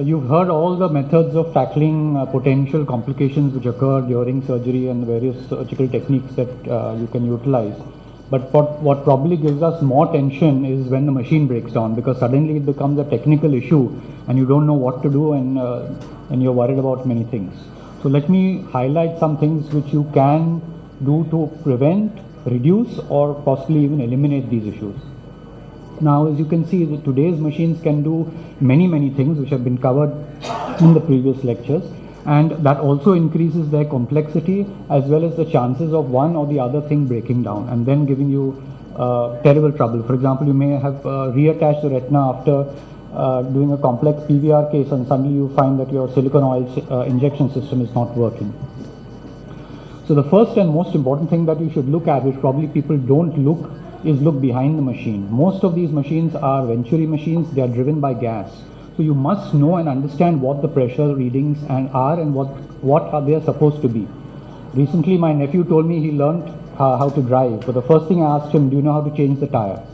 You've heard all the methods of tackling potential complications which occur during surgery and various surgical techniques that you can utilize. But what probably gives us more tension is when the machine breaks down, because suddenly it becomes a technical issue and you don't know what to do, and you're worried about many things. So let me highlight some things which you can do to prevent, reduce, or possibly even eliminate these issues. Now, as you can see, today's machines can do many things which have been covered in the previous lectures, and that also increases their complexity as well as the chances of one or the other thing breaking down and then giving you terrible trouble. For example, you may have reattached the retina after doing a complex PVR case, and suddenly you find that your silicone oil injection system is not working. So the first and most important thing that you should look at, which probably people don't look, is look behind the machine. Most of these machines are Venturi machines. They are driven by gas. So you must know and understand what the pressure readings are and what are they supposed to be. Recently, my nephew told me he learned how to drive, but the first thing I asked him, do you know how to change the tire?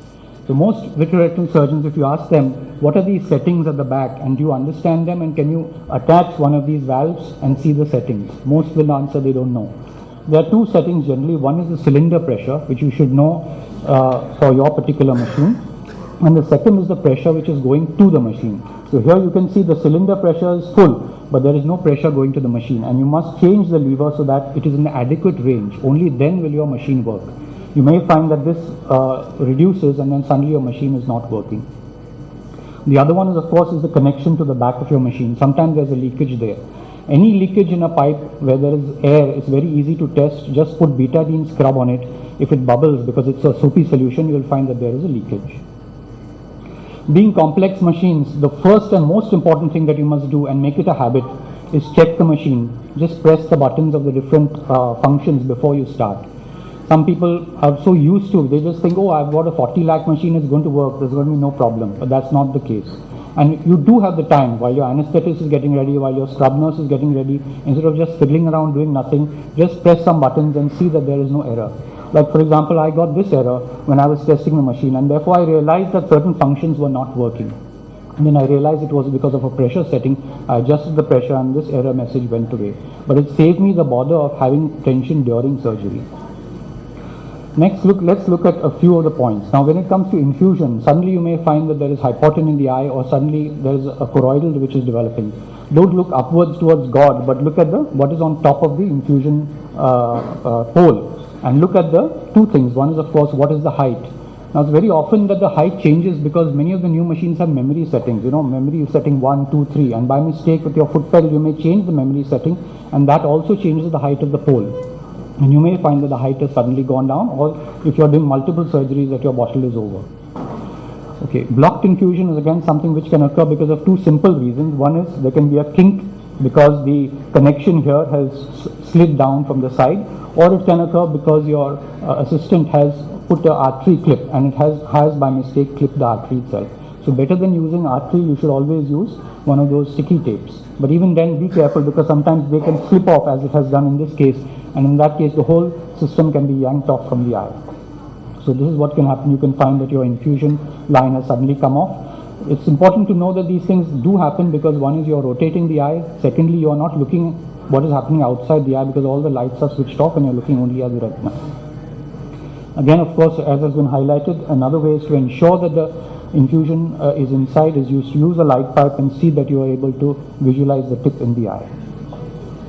So most vitreoretinal surgeons, if you ask them, what are these settings at the back, and do you understand them, and can you attach one of these valves and see the settings? Most will answer they don't know. There are two settings generally. One is the cylinder pressure, which you should know for your particular machine, and the second is the pressure which is going to the machine. So here you can see the cylinder pressure is full, but there is no pressure going to the machine, and you must change the lever so that it is in adequate range. Only then will your machine work. You may find that this reduces and then suddenly your machine is not working. The other one is, of course, is the connection to the back of your machine. Sometimes there's a leakage there. Any leakage in a pipe where there is air is very easy to test. Just put betadine scrub on it. If it bubbles because it's a soapy solution, you will find that there is a leakage. Being complex machines, the first and most important thing that you must do, and make it a habit, is check the machine. Just press the buttons of the different functions before you start. Some people are so used to, they just think, oh, I've got a 40 lakh machine, it's going to work, there's going to be no problem. But that's not the case. And you do have the time, while your anesthetist is getting ready, while your scrub nurse is getting ready, instead of just fiddling around doing nothing, just press some buttons and see that there is no error. Like, for example, I got this error when I was testing the machine, and therefore I realized that certain functions were not working. And then I realized it was because of a pressure setting. I adjusted the pressure and this error message went away. But it saved me the bother of having tension during surgery. Next, let's look at a few of the points. Now, when it comes to infusion, suddenly you may find that there is hypoton in the eye, or suddenly there is a choroidal which is developing. Don't look upwards towards God, but look at what is on top of the infusion pole. And look at the two things. One is, of course, what is the height. Now, it's very often that the height changes because many of the new machines have memory settings. You know, memory setting 1, 2, 3. And by mistake with your foot pedal, you may change the memory setting, and that also changes the height of the pole. And you may find that the height has suddenly gone down, or if you're doing multiple surgeries, that your bottle is over. Okay, blocked infusion is again something which can occur because of two simple reasons. One is there can be a kink because the connection here has slid down from the side, or it can occur because your assistant has put an artery clip and it has by mistake clipped the artery itself. So better than using artery, you should always use one of those sticky tapes. But even then, be careful because sometimes they can slip off, as it has done in this case, and in that case the whole system can be yanked off from the eye. So this is what can happen. You can find that your infusion line has suddenly come off. It's important to know that these things do happen because one is you're rotating the eye, secondly you're not looking what is happening outside the eye because all the lights are switched off and you're looking only at the retina. Again, of course, as has been highlighted, another way is to ensure that the infusion is inside is used to use a light pipe and see that you are able to visualize the tip in the eye.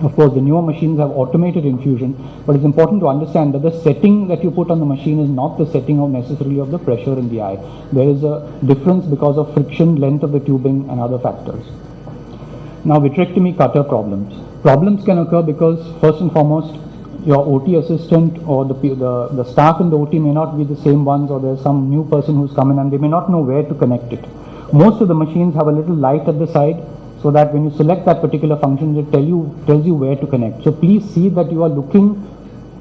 Of course, the newer machines have automated infusion, but it's important to understand that the setting that you put on the machine is not the setting of necessarily of the pressure in the eye. There is a difference because of friction, length of the tubing and other factors. Now, vitrectomy cutter problems. Problems can occur because first and foremost, your OT assistant or the staff in the OT may not be the same ones, or there's some new person who's come in and they may not know where to connect it. Most of the machines have a little light at the side, so that when you select that particular function, it tells you where to connect. So please see that you are looking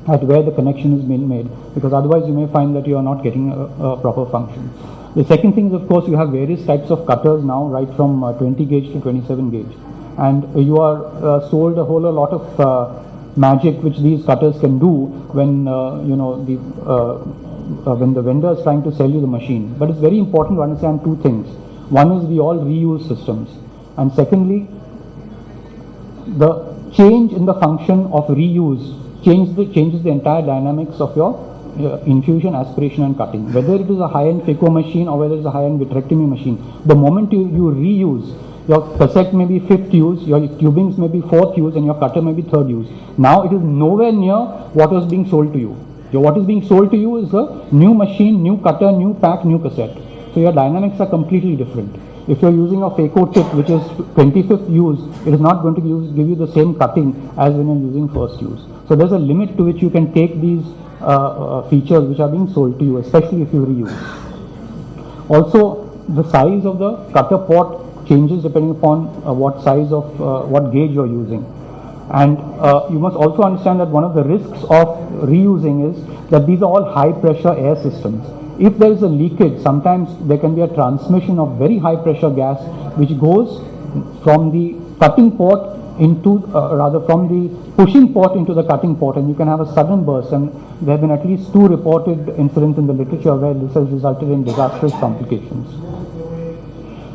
at where the connection is being made, because otherwise you may find that you are not getting a proper function. The second thing is, of course, you have various types of cutters now, right from 20 gauge to 27 gauge. And you are sold a whole lot of magic which these cutters can do when when the vendor is trying to sell you the machine. But it's very important to understand two things. One is we all reuse systems. And secondly, the change in the function of reuse changes the entire dynamics of your infusion, aspiration and cutting. Whether it is a high-end phaco machine or whether it is a high-end vitrectomy machine, the moment you reuse, your cassette may be 5th use, your tubings may be 4th use, and your cutter may be 3rd use. Now it is nowhere near what was being sold to you. What is being sold to you is a new machine, new cutter, new pack, new cassette. So your dynamics are completely different. If you're using a phaco tip which is 25th use, it is not going to give you the same cutting as when you're using 1st use. So there's a limit to which you can take these features which are being sold to you, especially if you reuse. Also, the size of the cutter port changes depending upon what size of what gauge you're using. And you must also understand that one of the risks of reusing is that these are all high pressure air systems. If there is a leakage, sometimes there can be a transmission of very high pressure gas which goes from the cutting port into, rather from the pushing port into the cutting port, and you can have a sudden burst. And there have been at least 2 reported incidents in the literature where this has resulted in disastrous complications.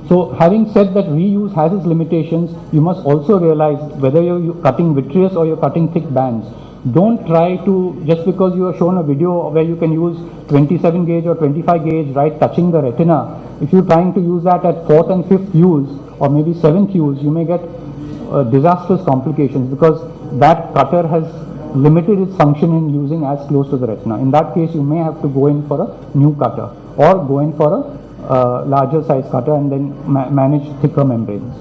So having said that reuse has its limitations, you must also realize whether you're cutting vitreous or you're cutting thick bands. Don't try to, just because you are shown a video where you can use 27 gauge or 25 gauge right touching the retina, if you're trying to use that at 4th and 5th use or maybe 7th use, you may get disastrous complications because that cutter has limited its function in using as close to the retina. In that case, you may have to go in for a new cutter or go in for a larger size cutter and then manage thicker membranes.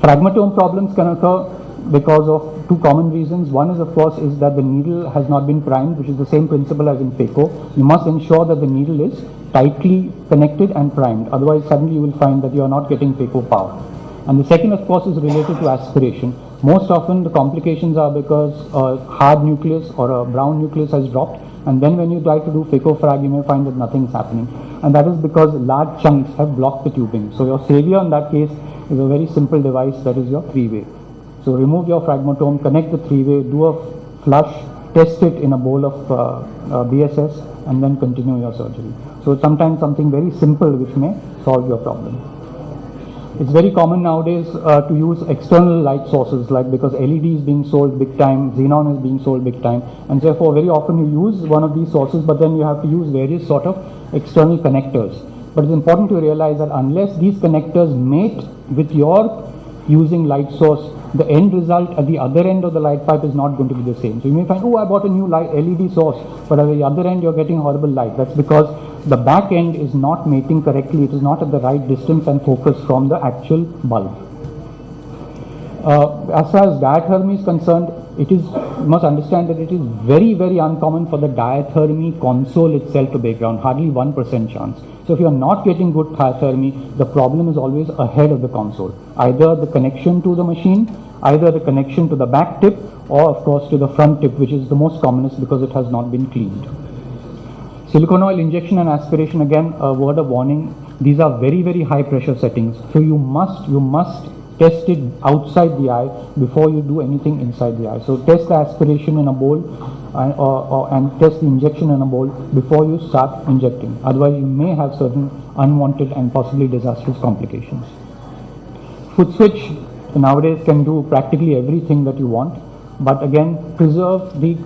Fragmatome problems can occur because of 2 common reasons. One is, of course, is that the needle has not been primed, which is the same principle as in phaco. You must ensure that the needle is tightly connected and primed. Otherwise, suddenly you will find that you are not getting phaco power. And the second, of course, is related to aspiration. Most often the complications are because a hard nucleus or a brown nucleus has dropped, and then when you try to do phaco-frag, you may find that nothing is happening. And that is because large chunks have blocked the tubing. So your savior in that case is a very simple device, that is your 3-way. So remove your fragmatome, connect the 3-way, do a flush, test it in a bowl of BSS, and then continue your surgery. So sometimes something very simple which may solve your problem. It's very common nowadays to use external light sources, like because LED is being sold big time, xenon is being sold big time, and therefore very often you use one of these sources, but then you have to use various sort of external connectors. But it's important to realize that unless these connectors mate with your using light source, the end result at the other end of the light pipe is not going to be the same. So you may find, oh, I bought a new LED source, but at the other end you're getting horrible light. That's because the back end is not mating correctly, it is not at the right distance and focus from the actual bulb. As far as diathermy is concerned, you must understand that it is very, very uncommon for the diathermy console itself to break down, hardly 1% chance. So if you are not getting good diathermy, the problem is always ahead of the console. Either the connection to the machine, either the connection to the back tip, or of course to the front tip, which is the most commonest because it has not been cleaned. Silicone oil injection and aspiration, again, a word of warning, these are very, very high pressure settings. So you must test it outside the eye before you do anything inside the eye. So test the aspiration in a bowl and test the injection in a bowl before you start injecting. Otherwise you may have certain unwanted and possibly disastrous complications. Foot switch nowadays can do practically everything that you want, but again preserve the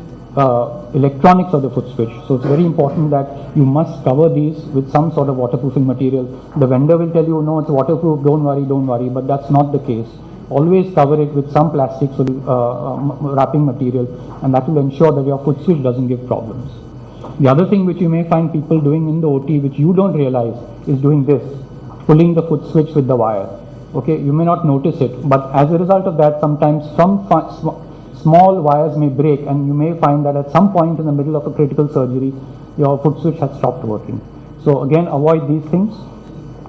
electronics of the foot switch. So it's very important that you must cover these with some sort of waterproofing material. The vendor will tell you, no, it's waterproof, don't worry, but that's not the case. Always cover it with some plastic wrapping material, and that will ensure that your foot switch doesn't give problems. The other thing which you may find people doing in the OT, which you don't realize, is doing this, pulling the foot switch with the wire. Okay, you may not notice it, but as a result of that, sometimes some small wires may break, and you may find that at some point in the middle of a critical surgery, your foot switch has stopped working. So again, avoid these things.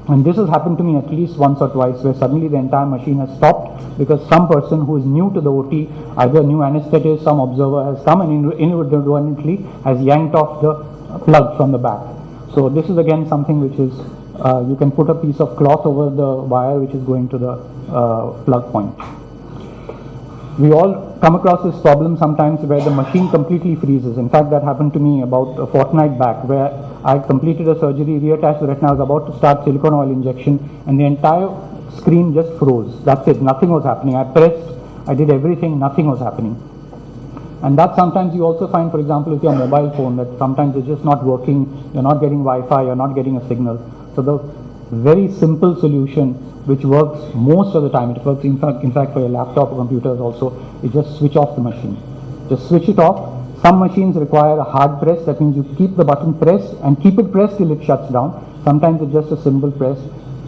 And this has happened to me at least once or twice, where suddenly the entire machine has stopped because some person who is new to the OT, either a new anesthetist, some observer has come and inadvertently has yanked off the plug from the back. So this is again something which is, you can put a piece of cloth over the wire which is going to the plug point. We all come across this problem sometimes where the machine completely freezes. In fact, that happened to me about a fortnight back, where I completed a surgery, reattached the retina, I was about to start silicone oil injection, and the entire screen just froze. That's it, nothing was happening. I pressed, I did everything, nothing was happening. And that sometimes you also find, for example, with your mobile phone, that sometimes it's just not working, you're not getting Wi-Fi, you're not getting a signal. So the very simple solution, which works most of the time, it works in fact for your laptop or computers also, is just switch off the machine. Just switch it off. Some machines require a hard press, that means you keep the button pressed and keep it pressed till it shuts down. Sometimes it's just a simple press.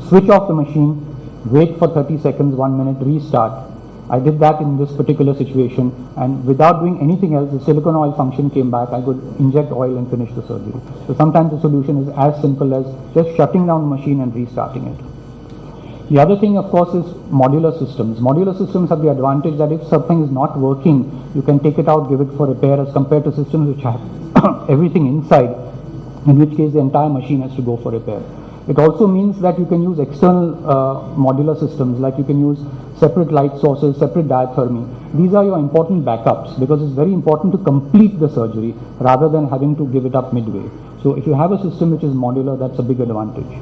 Switch off the machine, wait for 30 seconds, 1 minute, restart. I did that in this particular situation, and without doing anything else, the silicone oil function came back. I could inject oil and finish the surgery. So sometimes the solution is as simple as just shutting down the machine and restarting it. The other thing, of course, is modular systems. Modular systems have the advantage that if something is not working, you can take it out, give it for repair, as compared to systems which have everything inside, in which case the entire machine has to go for repair. It also means that you can use external modular systems, like you can use separate light sources, separate diathermy. These are your important backups, because it's very important to complete the surgery rather than having to give it up midway. So if you have a system which is modular, that's a big advantage.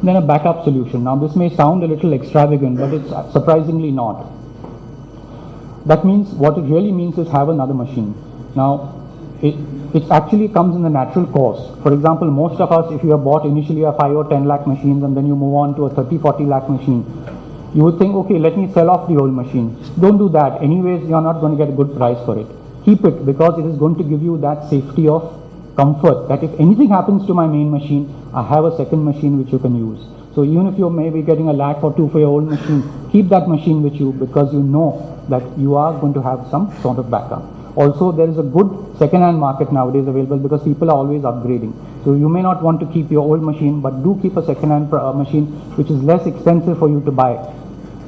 Then a backup solution. Now this may sound a little extravagant, but it's surprisingly not. That means, what it really means is have another machine. Now, it actually comes in the natural course. For example, most of us, if you have bought initially a 5 or 10 lakh machines and then you move on to a 30, 40 lakh machine, you would think, okay, let me sell off the old machine. Don't do that. Anyways, you're not going to get a good price for it. Keep it, because it is going to give you that safety of comfort, that if anything happens to my main machine, I have a second machine which you can use. So even if you're maybe getting a lakh or two for your old machine, keep that machine with you, because you know that you are going to have some sort of backup. Also, there is a good second-hand market nowadays available, because people are always upgrading. So you may not want to keep your old machine, but do keep a second-hand machine which is less expensive for you to buy.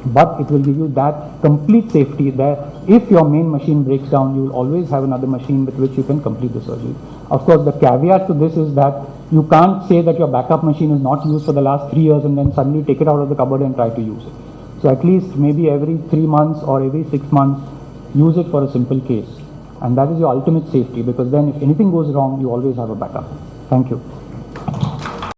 But it will give you that complete safety that if your main machine breaks down, you will always have another machine with which you can complete the surgery. Of course, the caveat to this is that you can't say that your backup machine is not used for the last 3 years and then suddenly take it out of the cupboard and try to use it. So at least maybe every 3 months or every 6 months, use it for a simple case. And that is your ultimate safety, because then if anything goes wrong, you always have a backup. Thank you.